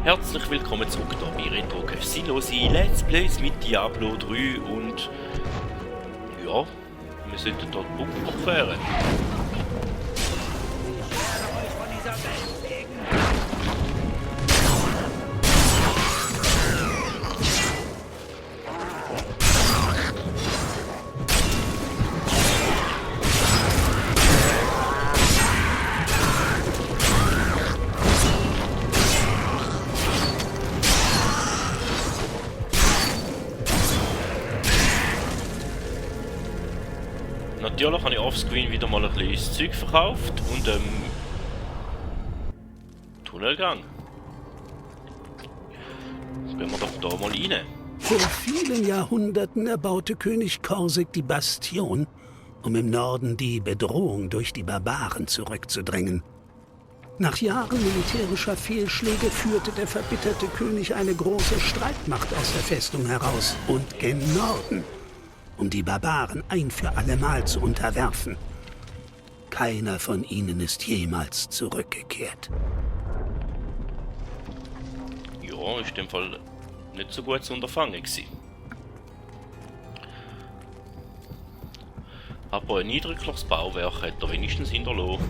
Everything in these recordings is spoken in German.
Herzlich willkommen zurück hier bei Retro Sinnlose Let's Plays mit Diablo 3 und ja, wir sollten dort Bunker durchfahren. Natürlich habe ich offscreen wieder mal ein kleines Zeug verkauft und Tunnelgang. Jetzt gehen wir doch da mal rein. Vor vielen Jahrhunderten erbaute König Korsik die Bastion, um im Norden die Bedrohung durch die Barbaren zurückzudrängen. Nach Jahren militärischer Fehlschläge führte der verbitterte König eine große Streitmacht aus der Festung heraus und gen Norden, um die Barbaren ein für allemal zu unterwerfen. Keiner von ihnen ist jemals zurückgekehrt. Ja, ist in dem Fall nicht so gut zu unterfangen gewesen. Aber ein eindrückliches Bauwerk hat er wenigstens hinterlassen.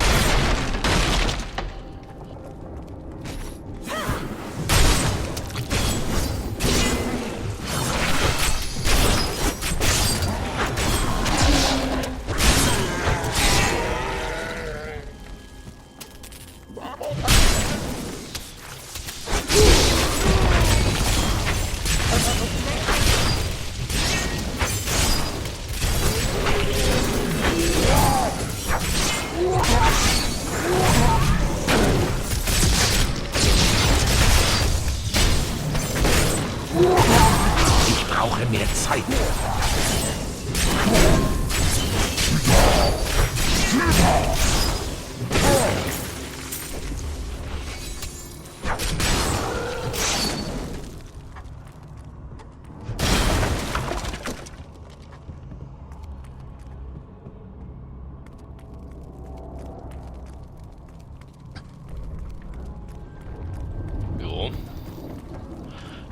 Ich brauche mehr Zeit. Ja.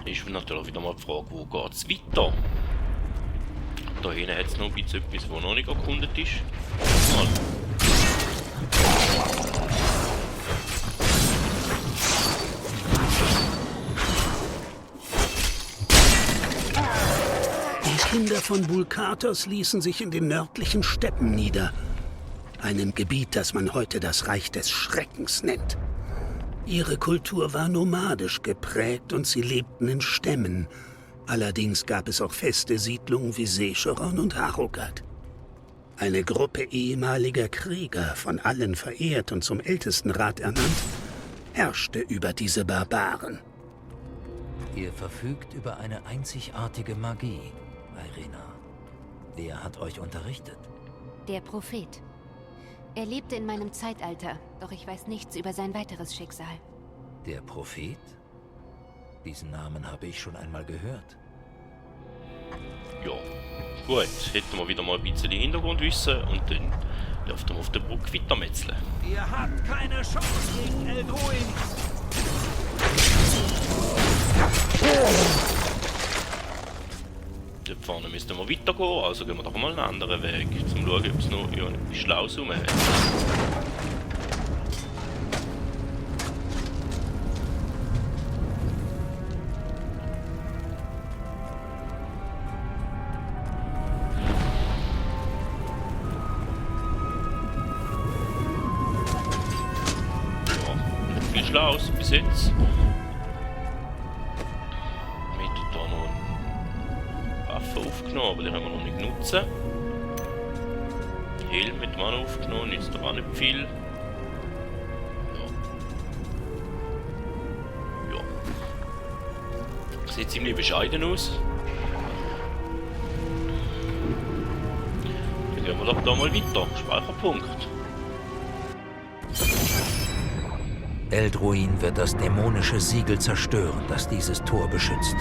Ist natürlich wieder mal die Frage, wo geht es weiter? Da hinten hat es noch ein bisschen etwas, was noch nicht erkundet ist. Mal. Die Kinder von Vulkatos ließen sich in den nördlichen Steppen nieder, einem Gebiet, das man heute das Reich des Schreckens nennt. Ihre Kultur war nomadisch geprägt und sie lebten in Stämmen. Allerdings gab es auch feste Siedlungen wie Sescheron und Harrogate. Eine Gruppe ehemaliger Krieger, von allen verehrt und zum Ältestenrat ernannt, herrschte über diese Barbaren. Ihr verfügt über eine einzigartige Magie, Irina. Wer hat euch unterrichtet? Der Prophet. Er lebte in meinem Zeitalter, doch ich weiß nichts über sein weiteres Schicksal. Der Prophet? Diesen Namen habe ich schon einmal gehört. Ja, gut. Hätten wir wieder mal ein bisschen Hintergrundwissen und dann dürften wir auf der Brücke weitermetzeln. Ihr habt keine Chance gegen Elduin! Dort vorne müssten wir weitergehen, also gehen wir doch mal einen anderen Weg, um zu schauen, ob es noch etwas Schlaues rum hat. Ja, nicht viel Schlaues bis jetzt. Aufgenommen, aber die haben wir noch nicht nutzen. Helm mit Mann aufgenommen, nützt aber auch nicht viel. Ja. Sieht ziemlich bescheiden aus. Dann gehen wir doch da mal weiter. Speicherpunkt. Elduin wird das dämonische Siegel zerstören, das dieses Tor beschützt.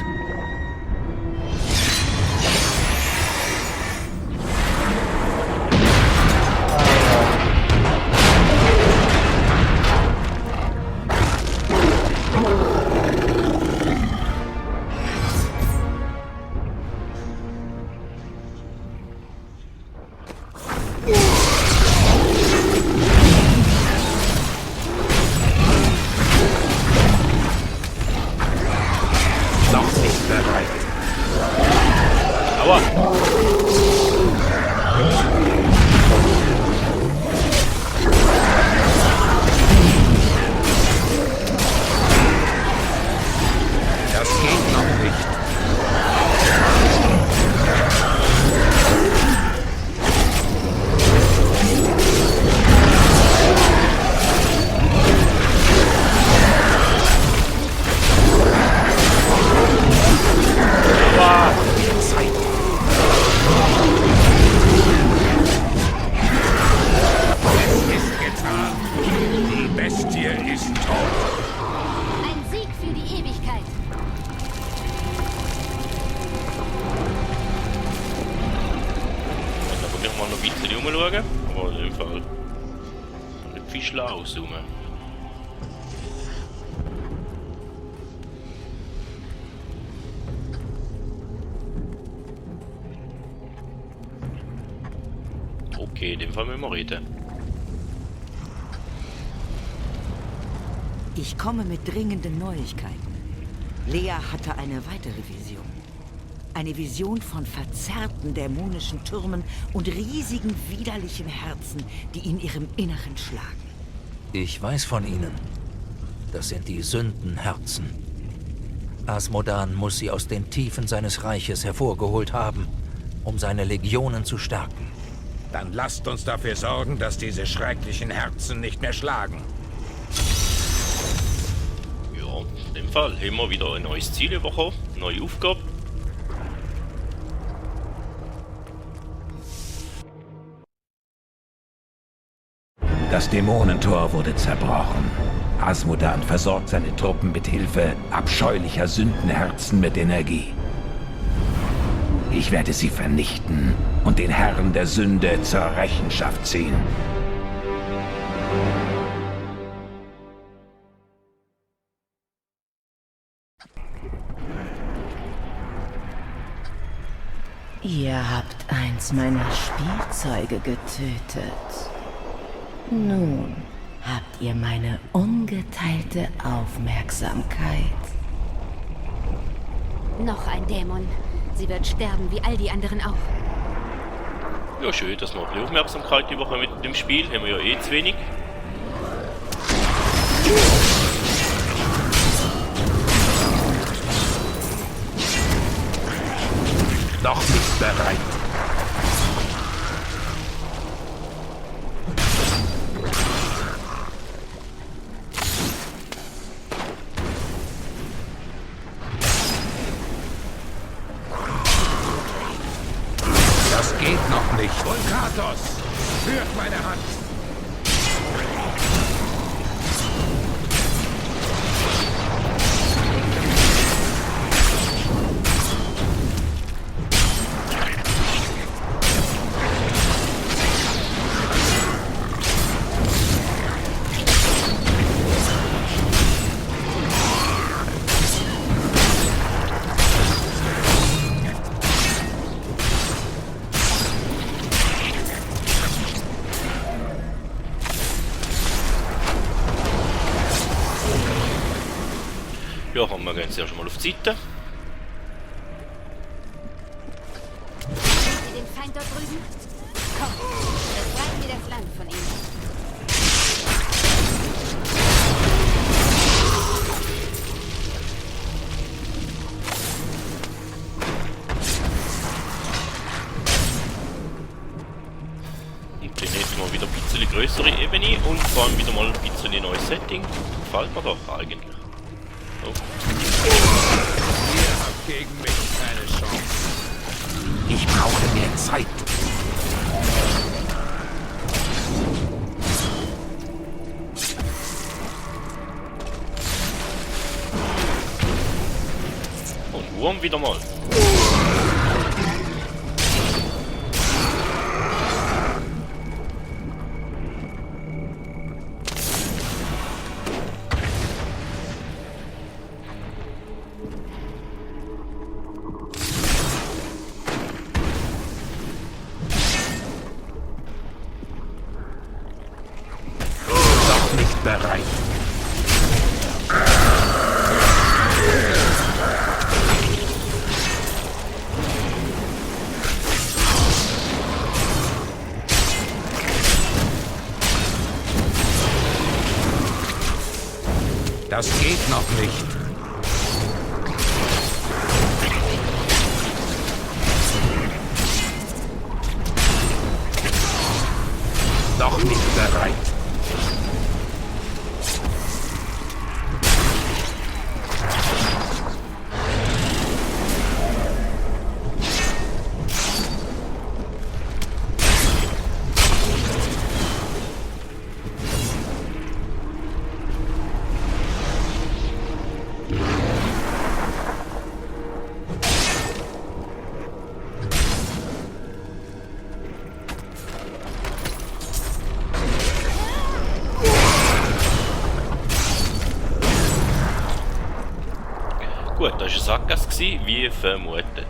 ist tot. Ein Sieg für die Ewigkeit. Ich muss aber mal noch ein bisschen rumschauen. Aber in dem Fall nicht viel schlau zoomen. Okay, in dem Fall müssen wir reden. Ich komme mit dringenden Neuigkeiten. Lea hatte eine weitere Vision. Eine Vision von verzerrten dämonischen Türmen und riesigen widerlichen Herzen, die in ihrem Inneren schlagen. Ich weiß von ihnen. Das sind die Sündenherzen. Asmodan muss sie aus den Tiefen seines Reiches hervorgeholt haben, um seine Legionen zu stärken. Dann lasst uns dafür sorgen, dass diese schrecklichen Herzen nicht mehr schlagen. Ja, in dem Fall haben wir wieder ein neues Ziel bekommen, neue Aufgabe. Das Dämonentor wurde zerbrochen. Asmodan versorgt seine Truppen mit Hilfe abscheulicher Sündenherzen mit Energie. Ich werde sie vernichten und den Herren der Sünde zur Rechenschaft ziehen. Ihr habt eins meiner Spielzeuge getötet. Nun habt ihr meine ungeteilte Aufmerksamkeit. Noch ein Dämon. Sie wird sterben, wie all die anderen auch. Ja, schön, dass wir ein bisschen Aufmerksamkeit bekommen mit dem Spiel. Haben wir ja eh zu wenig. Noch nicht bereit. Das geht noch nicht. Vulkatos, führt meine Hand. Ja, kommen wir jetzt erst mal auf die Seite. Seht ihr den Feind dort drüben? Komm, befreien wir das Land von ihm. Und dann hätten wir wieder ein bisschen größere Ebene und vor allem wieder mal ein bisschen neues Setting. Gefällt mir doch eigentlich. Oh. Ihr habt gegen mich keine Chance. Ich brauche mehr Zeit. Und Wurm wieder mal. Noch nicht bereit. Das geht noch nicht. Noch nicht bereit. das war eine Sackgasse, wie vermutet.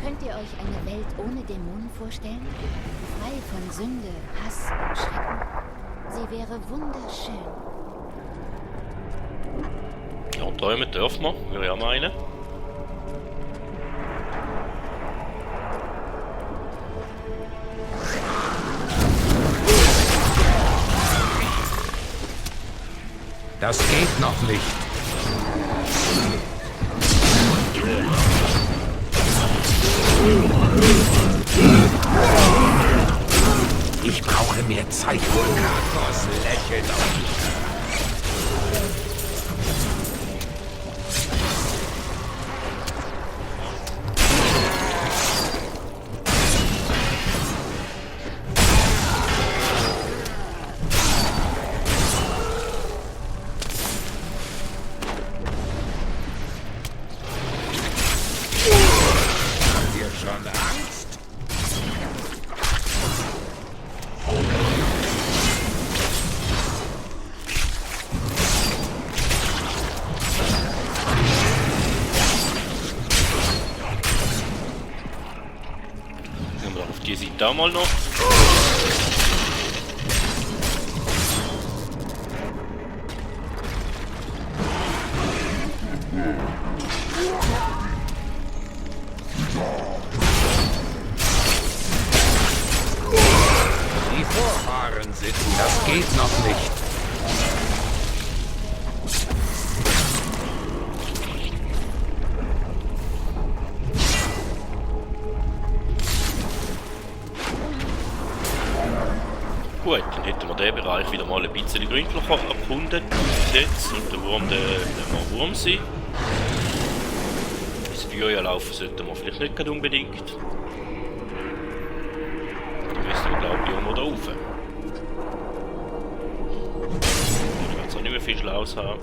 Könnt ihr euch eine Welt ohne Dämonen vorstellen? Frei von Sünde, Hass und Schrecken? Sie wäre wunderschön. Ja, träumen dürfen wir, würde ich auch meinen. Das geht noch nicht. Ich brauche mehr Zeit. Vulkatos lächelt auf mich. Habt ihr schon Angst? Gehen wir doch auf die Seite auch mal noch. Die Vorfahren sind. Das geht noch nicht. Gut, dann hätten wir den Bereich wieder mal ein bisschen gründlicher erkundet. Jetzt und der Wurm, der mal Wurm sein. Das Feuer laufen sollten wir vielleicht nicht gerade unbedingt. Dann müssen wir, glaube ich, irgendwo da rauf. Ich werde jetzt auch nicht mehr viel Schlaues haben.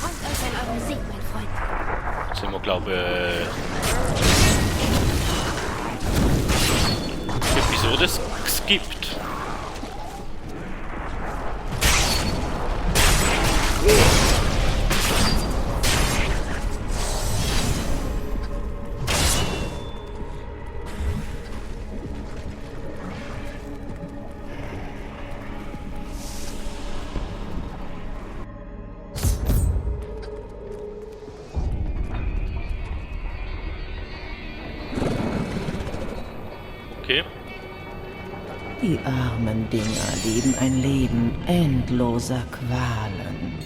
Freut euch an eurem Sieg, mein Freund. Jetzt sind wir, glaube ich, Episode geskippt. Okay. Die armen Dinger leben ein Leben endloser Qualen.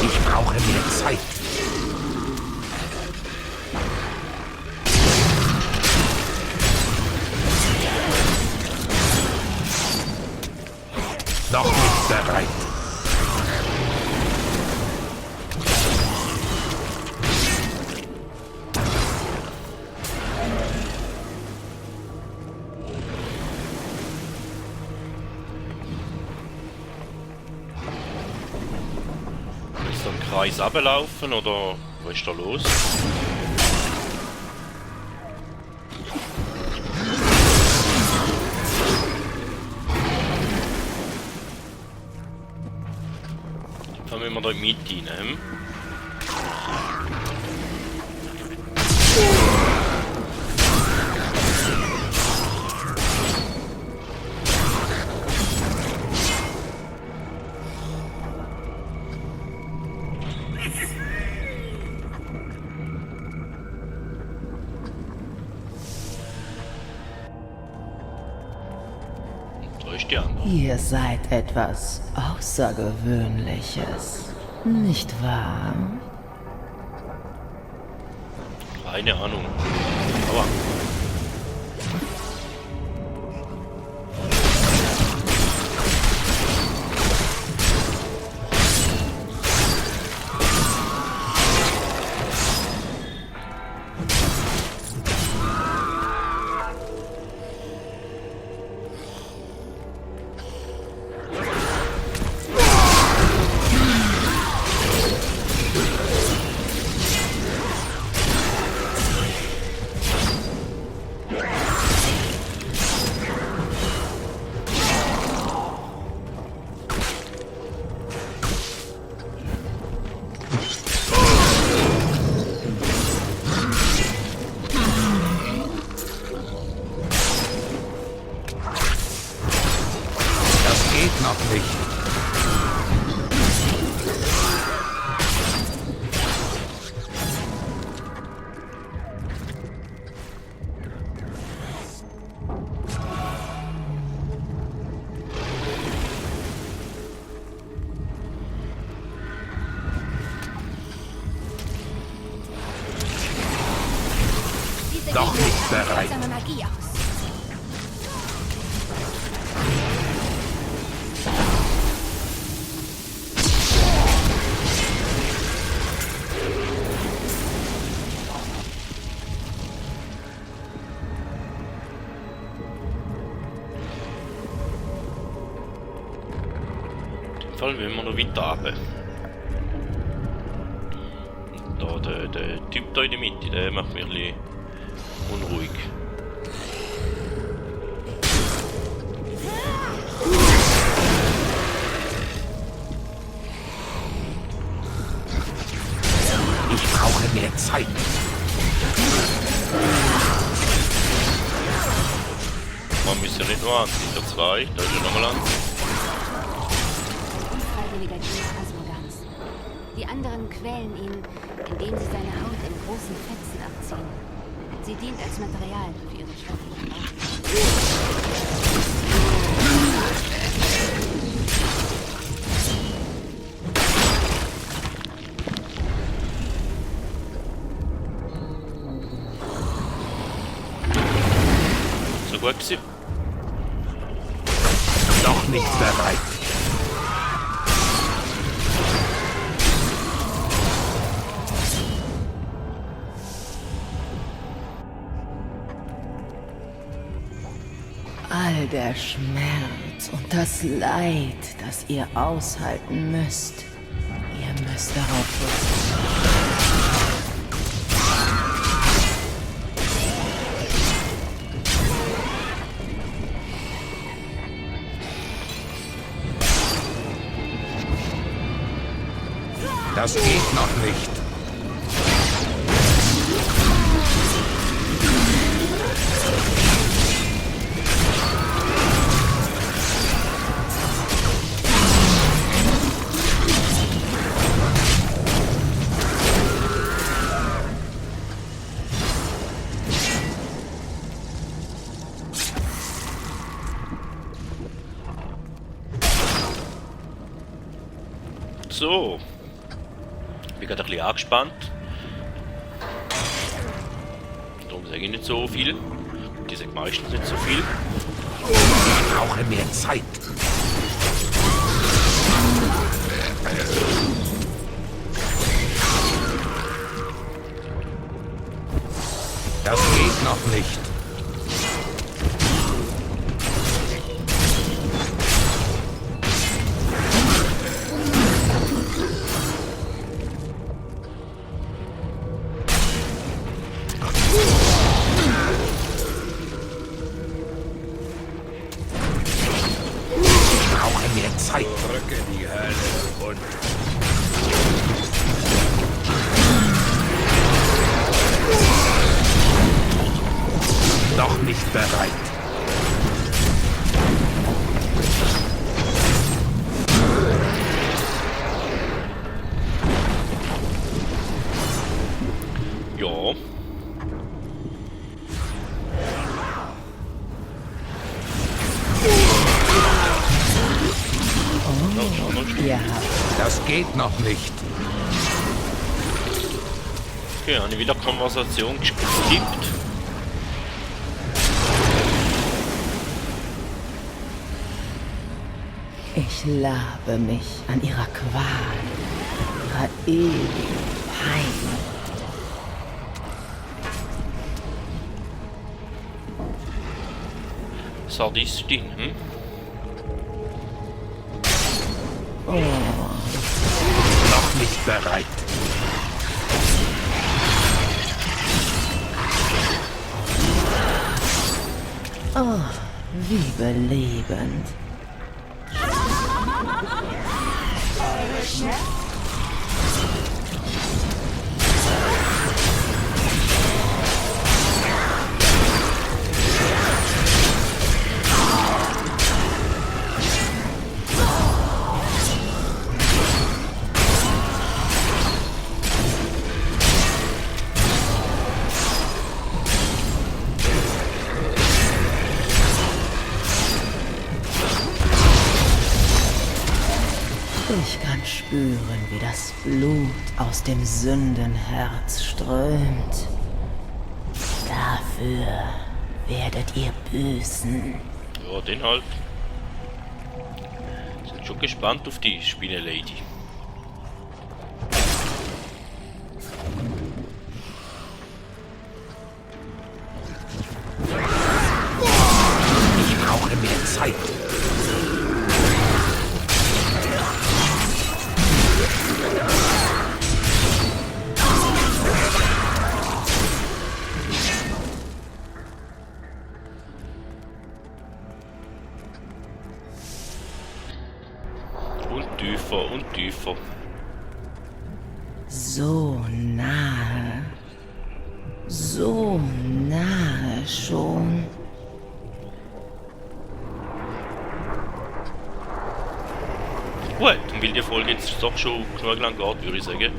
Ich brauche mehr Zeit. Noch nicht bereit. Ist da im Kreis runterlaufen oder was ist da los? Dann müssen wir da in die Mitte rein. Hm? ist die andere. Ihr seid etwas Außergewöhnliches, nicht wahr? Keine Ahnung. Aber Noch nicht. Noch nicht bereit. Magie aus. Fall müssen wir noch weiter runter. Da, der Typ da in der Mitte, der macht mich ein bisschen unruhig. Ich brauche mehr Zeit. Man muss ja nicht nur an, sind ja zwei, da ist ja nochmal an. Freiwilliger Dienst Asmodans. Die anderen quälen ihn, indem sie seine Haut in großen Fetzen abziehen. Sie dient als Material für ihre schrecklichen Augen. So gut gewesen. Noch nicht bereit. All der Schmerz und das Leid, das ihr aushalten müsst, ihr müsst darauf verzichten. Das geht noch nicht. So. Ich bin gerade ein bisschen angespannt. Darum sage ich nicht so viel. Die sagen meistens nicht so viel. Ich brauche mehr Zeit. Das geht noch nicht. Zeit. Drücke die Hölle und... Noch nicht bereit. Ja. geht noch nicht. Okay, habe ich wieder Konversation geskippt. Ich labe mich an ihrer Qual, ihrer ewigen Pein. Sadistin, hm? Noch nicht bereit. Oh, wie belebend. Ich kann spüren, wie das Blut aus dem Sündenherz strömt. Dafür werdet ihr büßen. Ja, den halt. Sind schon gespannt auf die Spinne-Lady. Ich brauche mehr Zeit. Und tiefer und tiefer. So nahe. So nahe schon. Gut, und weil die Folge jetzt doch schon genug lang geht, würde ich sagen,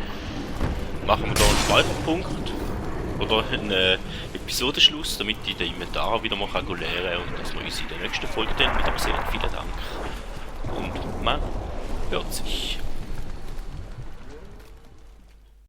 machen wir da einen Speicherpunkt oder einen Episodenschluss, damit ich den Inventar wieder mal leeren kann und dass wir uns in der nächsten Folge dann wieder sehen. Vielen Dank und man hört sich.